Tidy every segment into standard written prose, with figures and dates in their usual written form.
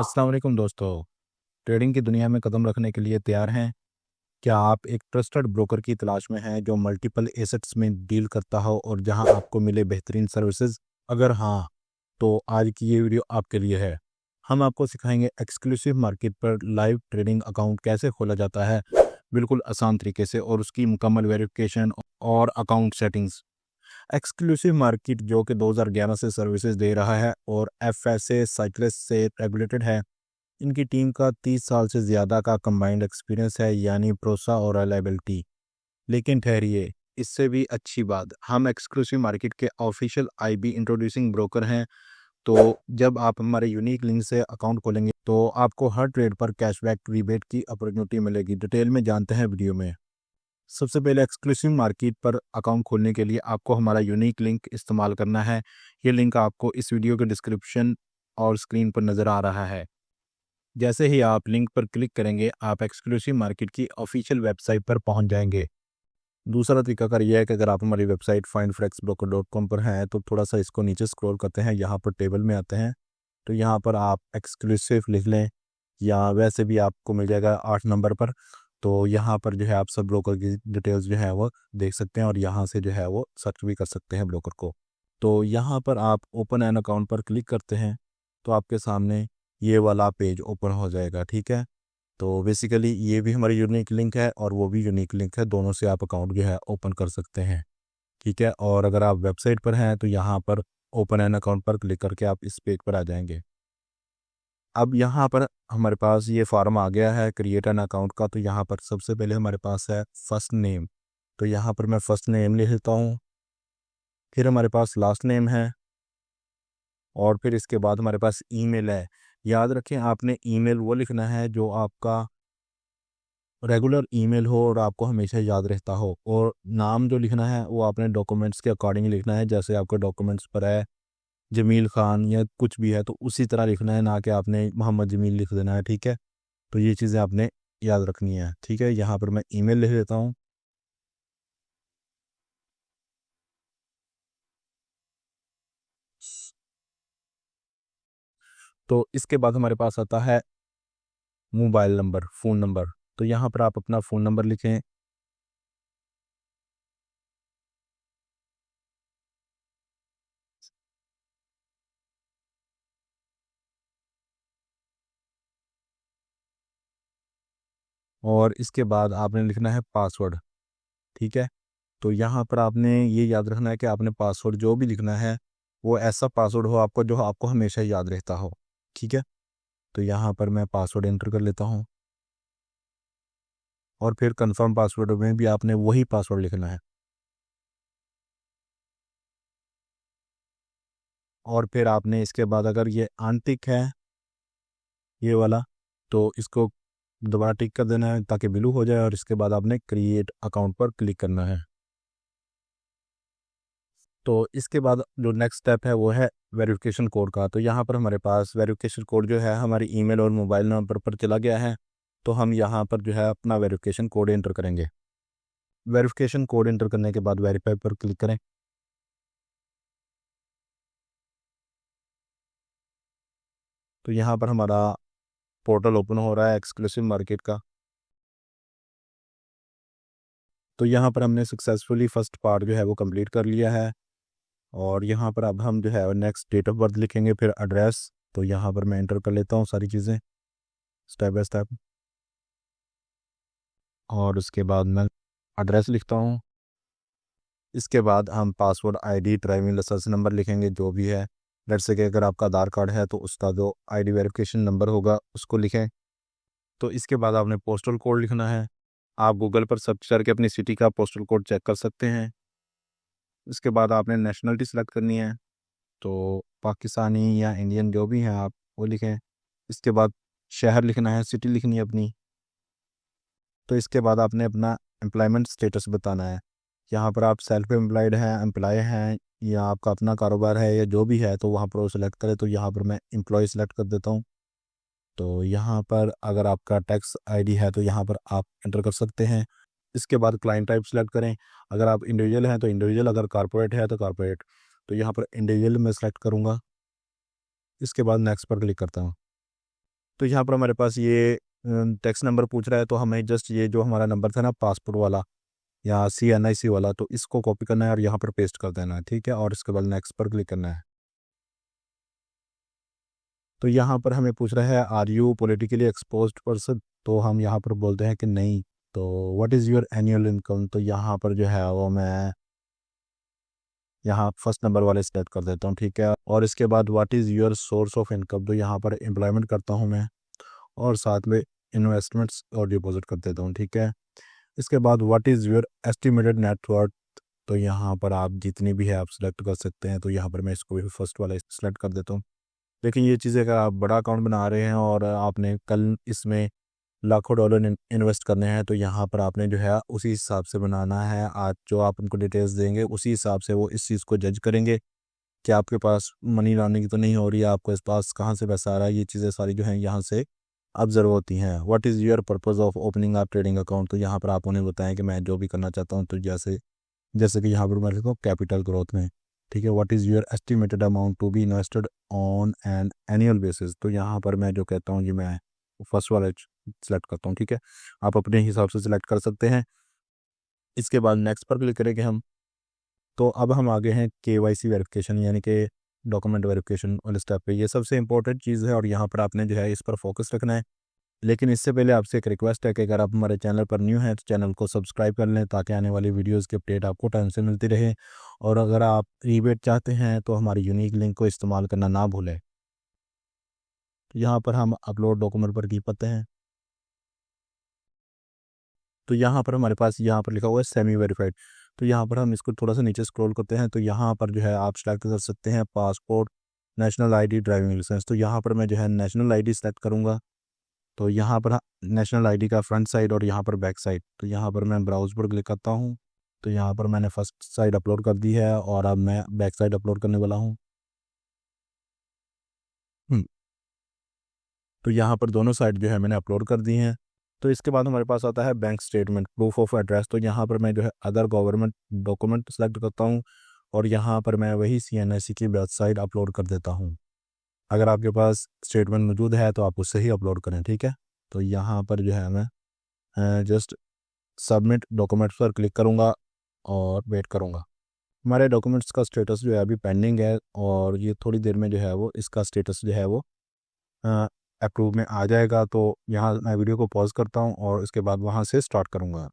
अस्सलाम वालेकुम दोस्तों। ट्रेडिंग की दुनिया में कदम रखने के लिए तैयार हैं? क्या आप एक ट्रस्टेड ब्रोकर की तलाश में हैं जो मल्टीपल एसेट्स में डील करता हो और जहां आपको मिले बेहतरीन सर्विसेज? अगर हाँ, तो आज की ये वीडियो आपके लिए है। हम आपको सिखाएंगे एक्सक्लूसिव मार्केट पर लाइव ट्रेडिंग अकाउंट कैसे खोला जाता है, बिल्कुल आसान तरीके से, और उसकी मुकम्मल वेरिफिकेशन और अकाउंट सेटिंग्स। एक्सक्लूसिव मार्केट जो कि 2011 से सर्विसेज दे रहा है और FSA साइक्लिस से रेगुलेटेड है। इनकी टीम का 30 साल से ज़्यादा का कंबाइंड एक्सपीरियंस है, यानी भरोसा और रिलायबिलिटी। लेकिन ठहरिए, इससे भी अच्छी बात, हम एक्सक्लूसिव मार्केट के ऑफिशियल IB इंट्रोड्यूसिंग ब्रोकर हैं। तो जब आप हमारे यूनिक लिंक से अकाउंट खोलेंगे तो आपको हर ट्रेड पर कैशबैक रिबेट की अपॉर्चुनिटी मिलेगी। डिटेल में जानते हैं वीडियो में। सबसे पहले एक्सक्लूसिव मार्केट पर अकाउंट खोलने के लिए आपको हमारा यूनिक लिंक इस्तेमाल करना है। ये लिंक आपको इस वीडियो के डिस्क्रिप्शन और स्क्रीन पर नज़र आ रहा है। जैसे ही आप लिंक पर क्लिक करेंगे, आप एक्सक्लूसिव मार्केट की ऑफिशियल वेबसाइट पर पहुंच जाएंगे। दूसरा तरीकाकार यह है कि अगर आप हमारी वेबसाइट findfoxbroker.com पर हैं तो थोड़ा सा इसको नीचे स्क्रॉल करते हैं, यहाँ पर टेबल में आते हैं तो यहाँ पर आप एक्सक्लूसिव लिख लें, या वैसे भी आपको मिल जाएगा 8 नंबर पर। तो यहाँ पर जो है आप सब ब्रोकर की डिटेल्स जो है वो देख सकते हैं और यहाँ से जो है वो सर्च भी कर सकते हैं ब्रोकर को। तो यहाँ पर आप ओपन एन अकाउंट पर क्लिक करते हैं तो आपके सामने ये वाला पेज ओपन हो जाएगा। ठीक है, तो बेसिकली ये भी हमारी यूनिक लिंक है और वो भी यूनिक लिंक है, दोनों से आप अकाउंट जो है ओपन कर सकते हैं। ठीक है, और अगर आप वेबसाइट पर हैं तो यहाँ पर ओपन एन अकाउंट पर क्लिक करके आप इस पेज पर आ जाएंगे। अब यहाँ पर हमारे पास ये फॉर्म आ गया है क्रिएट एन अकाउंट का। तो यहाँ पर सबसे पहले हमारे पास है फर्स्ट नेम, तो यहाँ पर मैं फर्स्ट नेम लिख लेता हूँ। फिर हमारे पास लास्ट नेम है और फिर इसके बाद हमारे पास ईमेल है। याद रखें, आपने ईमेल वो लिखना है जो आपका रेगुलर ईमेल हो और आपको हमेशा याद रहता हो, और नाम जो लिखना है वो आपने डॉक्यूमेंट्स के अकॉर्डिंग लिखना है। जैसे आपके डॉक्यूमेंट्स पर है जमील खान या कुछ भी है तो उसी तरह लिखना है, ना कि आपने मोहम्मद जमील लिख देना है। ठीक है, तो ये चीज़ें आपने याद रखनी है। ठीक है, यहाँ पर मैं ईमेल लिख देता हूँ। तो इसके बाद हमारे पास आता है मोबाइल नंबर, फ़ोन नंबर। तो यहाँ पर आप अपना फ़ोन नंबर लिखें। और इसके बाद आपने लिखना है पासवर्ड। ठीक है, तो यहाँ पर आपने ये याद रखना है कि आपने पासवर्ड जो भी लिखना है वो ऐसा पासवर्ड हो आपको जो आपको हमेशा याद रहता हो। ठीक है, तो यहाँ पर मैं पासवर्ड एंटर कर लेता हूँ और फिर कंफर्म पासवर्ड में भी आपने वही पासवर्ड लिखना है। और फिर आपने इसके बाद अगर ये आंतिक है ये वाला, तो इसको दोबारा टिक कर देना है ताकि ब्लू हो जाए, और इसके बाद आपने क्रिएट अकाउंट पर क्लिक करना है। तो इसके बाद जो नेक्स्ट स्टेप है वो है वेरिफिकेशन कोड का। तो यहाँ पर हमारे पास वेरिफिकेशन कोड जो है हमारी ईमेल और मोबाइल नंबर पर चला गया है। तो हम यहाँ पर जो है अपना वेरिफिकेशन कोड एंटर करेंगे। वेरिफिकेशन कोड एंटर करने के बाद वेरीफाई पर क्लिक करें। तो यहाँ पर हमारा पोर्टल ओपन हो रहा है एक्सक्लूसिव मार्केट का। तो यहाँ पर हमने सक्सेसफुली फर्स्ट पार्ट जो है वो कंप्लीट कर लिया है। और यहाँ पर अब हम जो है नेक्स्ट डेट ऑफ बर्थ लिखेंगे, फिर एड्रेस। तो यहाँ पर मैं एंटर कर लेता हूँ सारी चीज़ें स्टेप बाय स्टेप, और उसके बाद मैं एड्रेस लिखता हूँ। इसके बाद हम password, ID, driving licence number लिखेंगे जो भी है। लेट्स से कि अगर आपका आधार कार्ड है तो उसका जो ID वेरिफिकेशन नंबर होगा उसको लिखें। तो इसके बाद आपने पोस्टल कोड लिखना है। आप गूगल पर सर्च करके अपनी सिटी का पोस्टल कोड चेक कर सकते हैं। इसके बाद आपने नेशनलिटी सेलेक्ट करनी है, तो पाकिस्तानी या इंडियन जो भी हैं आप वो लिखें। इसके बाद शहर लिखना है, सिटी लिखनी है अपनी। तो इसके बाद आपने अपना एम्प्लॉयमेंट स्टेटस बताना है। यहाँ पर आप सेल्फ एम्प्लॉयड हैं, एम्प्लॉय हैं, या आपका अपना कारोबार है, या जो भी है तो वहाँ पर वो सिलेक्ट करें। तो यहाँ पर मैं एम्प्लॉय सेलेक्ट कर देता हूँ। तो यहाँ पर अगर आपका टैक्स ID है तो यहाँ पर आप एंटर कर सकते हैं। इसके बाद क्लाइंट टाइप सेलेक्ट करें। अगर आप इंडिविजुअल हैं तो इंडिविजुअल, अगर कॉर्पोरेट है तो कॉर्पोरेट। तो यहाँ पर इंडिविजुअल मैं सेलेक्ट करूँगा। इसके बाद नेक्स्ट पर क्लिक करता हूँ। तो यहाँ पर हमारे पास ये टैक्स नंबर पूछ रहा है, तो हमें जस्ट ये जो हमारा नंबर था ना पासपोर्ट वाला या CNIC वाला, तो इसको कॉपी करना है और यहाँ पर पेस्ट कर देना है, ठीक है। और इसके बाद नेक्स्ट पर क्लिक करना है। तो यहाँ पर हमें पूछ रहा है are you politically exposed person, तो हम यहाँ पर बोलते हैं कि नहीं। तो what is your annual income, तो यहाँ पर जो है वो मैं यहाँ फर्स्ट नंबर वाले सेलेक्ट कर देता हूँ, ठीक है। और इसके बाद what is your source of income, तो यहाँ पर एम्प्लॉयमेंट करता हूँ मैं, और साथ में इन्वेस्टमेंट्स और डिपॉजिट कर देता हूँ, ठीक है। इसके बाद what is your estimated net worth, तो यहाँ पर आप जितनी भी है आप सेलेक्ट कर सकते हैं। तो यहाँ पर मैं इसको भी फर्स्ट वाला सेलेक्ट कर देता हूँ। लेकिन ये चीज़ें अगर आप बड़ा अकाउंट बना रहे हैं और आपने कल इसमें लाखों डॉलर इन्वेस्ट करने हैं, तो यहाँ पर आपने जो है उसी हिसाब से बनाना है। आज जो आप उनको डिटेल्स देंगे उसी हिसाब से वो इस चीज़ को जज करेंगे कि आपके पास मनी लाने की तो नहीं हो रही है, आपको इस पास कहाँ से पैसा आ रहा है। ये चीज़ें सारी जो हैं यहाँ से ऑब्जर्व होती हैं। What is your purpose of opening आप ट्रेडिंग अकाउंट, तो यहाँ पर आप उन्हें बताएं कि मैं जो भी करना चाहता हूँ, तो जैसे जैसे कि यहाँ पर मैं लिखता हूँ कैपिटल ग्रोथ में, ठीक है। What is your estimated amount to be invested on an annual basis, तो यहाँ पर मैं जो कहता हूँ कि मैं फर्स्ट वाला सेलेक्ट करता हूँ, ठीक है। आप अपने हिसाब से सिलेक्ट कर सकते हैं। इसके बाद नेक्स्ट पर क्लिक करेंगे हम। तो अब हम आगे हैं KYC वेरिफिकेशन, यानी कि डॉक्यूमेंट वेरिफिकेशन वाले स्टेप पे। ये सबसे इंपॉर्टेंट चीज़ है और यहाँ पर आपने जो है इस पर फोकस रखना है। लेकिन इससे पहले आपसे एक रिक्वेस्ट है कि अगर आप हमारे चैनल पर न्यू हैं तो चैनल को सब्सक्राइब कर लें, ताकि आने वाली वीडियोस की अपडेट आपको टाइम से मिलती रहे। और अगर आप रीबेट चाहते हैं तो हमारी यूनिक लिंक को इस्तेमाल करना ना भूलें। तो यहाँ पर हम अपलोड डॉक्यूमेंट पर क्लिक करते हैं। तो यहाँ पर हमारे पास यहाँ पर लिखा हुआ है सेमी वेरीफाइड। तो यहाँ पर हम इसको थोड़ा सा नीचे स्क्रॉल करते हैं, तो यहाँ पर जो है आप सेलेक्ट कर सकते हैं passport, national ID, driving licence. तो यहाँ पर मैं जो है नेशनल आईडी सेलेक्ट करूँगा। तो यहाँ पर नेशनल आईडी का फ्रंट साइड और यहाँ पर बैक साइड, तो यहाँ पर मैं ब्राउज पर क्लिक करता हूँ। तो यहाँ पर मैंने फर्स्ट साइड अपलोड कर दी है और अब मैं बैक साइड अपलोड करने वाला हूँ। तो यहाँ पर दोनों साइड जो है मैंने अपलोड कर दी हैं। तो इसके बाद हमारे पास आता है bank statement, proof of address. तो यहाँ पर मैं जो है अदर गवर्नमेंट डॉक्यूमेंट सेलेक्ट करता हूँ और यहाँ पर मैं वही CNIC की वेबसाइट अपलोड कर देता हूँ। अगर आपके पास स्टेटमेंट मौजूद है तो आप उससे ही अपलोड करें, ठीक है। तो यहाँ पर जो है मैं जस्ट सबमिट डॉक्यूमेंट्स पर क्लिक करूँगा और वेट करूँगा। हमारे डॉक्यूमेंट्स का स्टेटस जो है अभी पेंडिंग है और ये थोड़ी देर में जो है वो इसका स्टेटस जो है वो अप्रूव में आ जाएगा। तो यहाँ मैं वीडियो को पॉज करता हूँ और इसके बाद वहाँ से स्टार्ट करूँगा।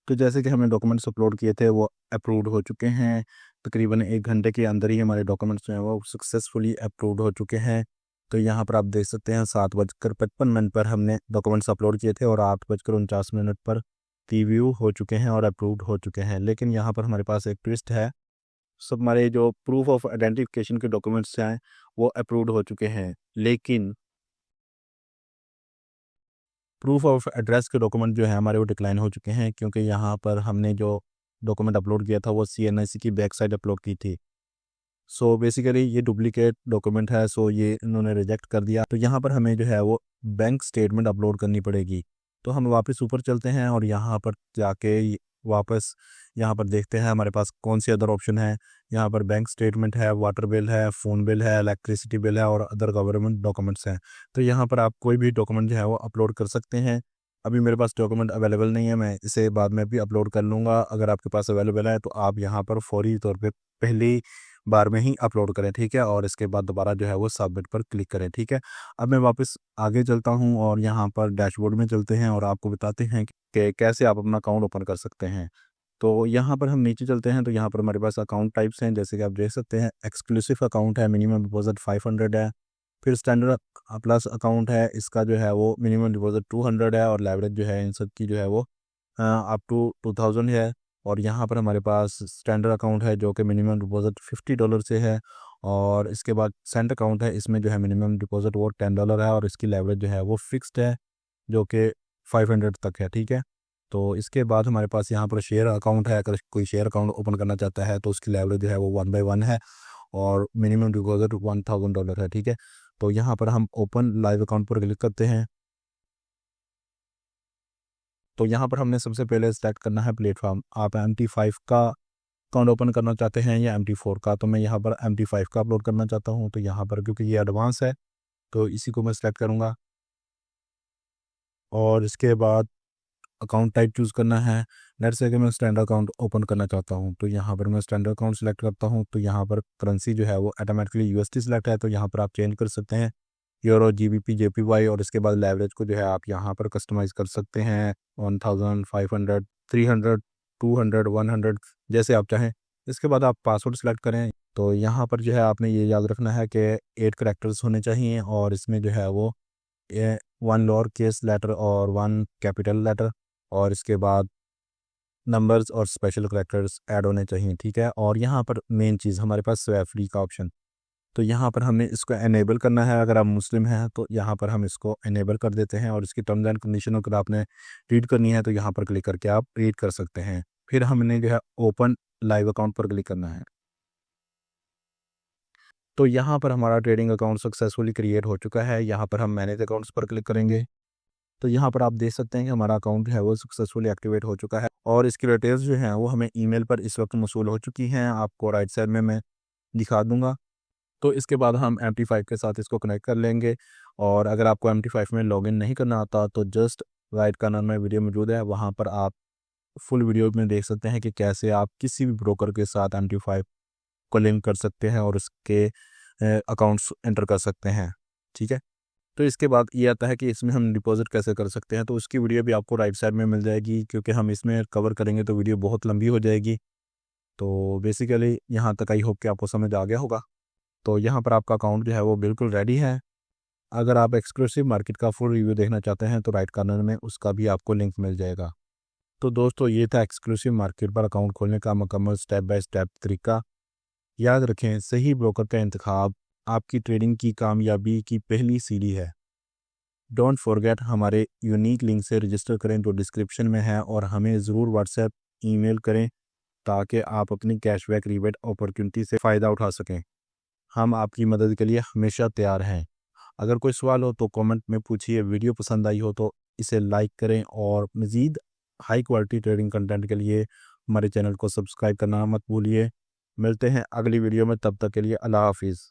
तो जैसे कि हमने डॉक्यूमेंट्स अपलोड किए थे वो अप्रूव्ड हो चुके हैं। तकरीबन 1 घंटे के अंदर ही हमारे डॉक्यूमेंट्स जो हैं वो सक्सेसफुली अप्रूव्ड हो चुके हैं। तो यहाँ पर आप देख सकते हैं 7:55 पर हमने डॉक्यूमेंट्स अपलोड किए थे और 8:49 पर रिव्यू हो चुके हैं और अप्रूव्ड हो चुके हैं। लेकिन यहाँ पर हमारे पास एक ट्विस्ट है। सब हमारे जो प्रूफ ऑफ आइडेंटिफिकेशन के डॉक्यूमेंट्स हैं वो अप्रूव्ड हो चुके हैं, लेकिन प्रूफ ऑफ एड्रेस के डॉक्यूमेंट जो है हमारे वो डिक्लाइन हो चुके हैं, क्योंकि यहाँ पर हमने जो डॉक्यूमेंट अपलोड किया था वो CNIC की बैक साइड अपलोड की थी। सो बेसिकली ये डुप्लीकेट डॉक्यूमेंट है, सो ये इन्होंने रिजेक्ट कर दिया। तो यहाँ पर हमें जो है वो बैंक स्टेटमेंट अपलोड करनी पड़ेगी। तो हम वापस ऊपर चलते हैं और यहाँ पर जाके वापस यहाँ पर देखते हैं हमारे पास कौन सी अदर ऑप्शन है। यहाँ पर बैंक स्टेटमेंट है, वाटर बिल है, फ़ोन बिल है, इलेक्ट्रिसिटी बिल है और अदर गवर्नमेंट डॉक्यूमेंट्स हैं। तो यहाँ पर आप कोई भी डॉक्यूमेंट जो है वो अपलोड कर सकते हैं। अभी मेरे पास डॉक्यूमेंट अवेलेबल नहीं है, मैं इसे बाद में भी अपलोड कर लूँगा। अगर आपके पास अवेलेबल है तो आप यहाँ पर फौरी तौर पे पहली बार में ही अपलोड करें, ठीक है। और इसके बाद दोबारा जो है वो सबमिट पर क्लिक करें, ठीक है। अब मैं वापस आगे चलता हूँ और यहाँ पर डैशबोर्ड में चलते हैं और आपको बताते हैं कि कैसे आप अपना अकाउंट ओपन कर सकते हैं। तो यहाँ पर हम नीचे चलते हैं, तो यहाँ पर हमारे पास अकाउंट टाइप्स हैं, जैसे कि आप देख सकते हैं। एक्सक्लूसिव अकाउंट है, मिनिमम डिपॉजिट 500 है। फिर स्टैंडर्ड प्लस अकाउंट है, इसका जो है वो मिनिमम डिपॉजिट 200 है और लेवरेज जो है इन सब की जो है वो अप टू 2000 है। और यहाँ पर हमारे पास स्टैंडर्ड अकाउंट है जो कि मिनिमम डिपॉजिट $50 से है। और इसके बाद सेंट अकाउंट है, इसमें जो है मिनिमम डिपॉजिट वो $10 है और इसकी लेवरेज जो है वो फिक्स्ड है जो कि 500 तक है, ठीक है। तो इसके बाद हमारे पास यहाँ पर शेयर अकाउंट है। अगर कोई शेयर अकाउंट ओपन करना चाहता है तो उसकी लेवरेज जो है वो 1/1 है और मिनिमम डिपॉजिट $1000 है, ठीक है। तो यहाँ पर हम ओपन लाइव अकाउंट पर क्लिक करते हैं। तो यहाँ पर हमने सबसे पहले सेलेक्ट करना है प्लेटफॉर्म। आप MT5 का अकाउंट ओपन करना चाहते हैं या MT4 का, तो मैं यहाँ पर MT5 का अपलोड करना चाहता हूँ। तो यहाँ पर क्योंकि ये एडवांस है तो इसी को मैं सेलेक्ट करूँगा और इसके बाद अकाउंट टाइप चूज़ करना है। लेट्स से कि मैं स्टैंडर्ड अकाउंट ओपन करना चाहता हूँ, तो यहाँ पर मैं स्टैंडर्ड अकाउंट सेलेक्ट करता हूँ। तो यहाँ पर करेंसी जो है वो ऑटोमेटिकली USD सेलेक्ट है, तो यहाँ पर आप चेंज कर सकते हैं यूरो, GBP, JPY। और इसके बाद लेवरेज को जो है आप यहाँ पर कस्टमाइज़ कर सकते हैं 1000, 500, 300, 200, 100 जैसे आप चाहें। इसके बाद आप पासवर्ड सेलेक्ट करें। तो यहाँ पर जो है आपने ये याद रखना है कि 8 करैक्टर्स होने चाहिए और इसमें जो है वो 1 लोअर केस लेटर और 1 कैपिटल लेटर और इसके बाद नंबर्स और स्पेशल करैक्टर्स ऐड होने चाहिए, ठीक है। और यहाँ पर मेन चीज़ हमारे पास स्वैप फ्री का ऑप्शन, तो यहाँ पर हमने इसको एनेबल करना है। अगर आप मुस्लिम हैं तो यहाँ पर हम इसको एनेबल कर देते हैं और इसकी टर्म्स एंड कंडीशन अगर आपने रीड करनी है तो यहाँ पर क्लिक करके आप रीड कर सकते हैं। फिर हमने जो है ओपन लाइव अकाउंट पर क्लिक करना है। तो यहाँ पर हमारा ट्रेडिंग अकाउंट सक्सेसफुली क्रिएट हो चुका है। यहाँ पर हम मैनेज अकाउंट्स पर क्लिक करेंगे तो यहाँ पर आप देख सकते हैं कि हमारा अकाउंट जो है वो सक्सेसफुली एक्टिवेट हो चुका है और इसकी डिटेल्स जो हैं वो हमें ईमेल पर इस वक्त मौसूल हो चुकी हैं। आपको राइट साइड में मैं दिखा दूंगा। तो इसके बाद हम MT5 के साथ इसको कनेक्ट कर लेंगे और अगर आपको MT5 में लॉगिन नहीं करना आता तो जस्ट राइट कॉर्नर में वीडियो मौजूद है, वहाँ पर आप फुल वीडियो में देख सकते हैं कि कैसे आप किसी भी ब्रोकर के साथ MT5 को लिंक कर सकते हैं और उसके अकाउंट्स एंटर कर सकते हैं, ठीक है। तो इसके बाद ये आता है कि इसमें हम डिपॉजिट कैसे कर सकते हैं, तो उसकी वीडियो भी आपको राइट साइड में मिल जाएगी क्योंकि हम इसमें कवर करेंगे तो वीडियो बहुत लंबी हो जाएगी। तो बेसिकली यहाँ तक आई होप कि आपको समझ आ गया होगा। तो यहाँ पर आपका अकाउंट जो है वो बिल्कुल रेडी है। अगर आप एक्सक्लूसिव मार्केट का फुल रिव्यू देखना चाहते हैं तो राइट कॉर्नर में उसका भी आपको लिंक मिल जाएगा। तो दोस्तों ये था एक्सक्लूसिव मार्केट पर अकाउंट खोलने का मुकम्मल स्टेप बाय स्टेप तरीका। याद रखें, सही ब्रोकर का इंतखाब आपकी ट्रेडिंग की कामयाबी की पहली सीढ़ी है। डोंट फॉरगेट हमारे यूनिक लिंक से रजिस्टर करें जो डिस्क्रिप्शन में है और हमें ज़रूर व्हाट्सएप ईमेल करें ताकि आप अपनी कैशबैक रिबेट अपॉर्चुनिटी से फ़ायदा उठा सकें। हम आपकी मदद के लिए हमेशा तैयार हैं। अगर कोई सवाल हो तो कमेंट में पूछिए। वीडियो पसंद आई हो तो इसे लाइक करें और मज़ीद हाई क्वालिटी ट्रेडिंग कंटेंट के लिए हमारे चैनल को सब्सक्राइब करना मत भूलिए। मिलते हैं अगली वीडियो में, तब तक के लिए अल्लाह हाफिज़।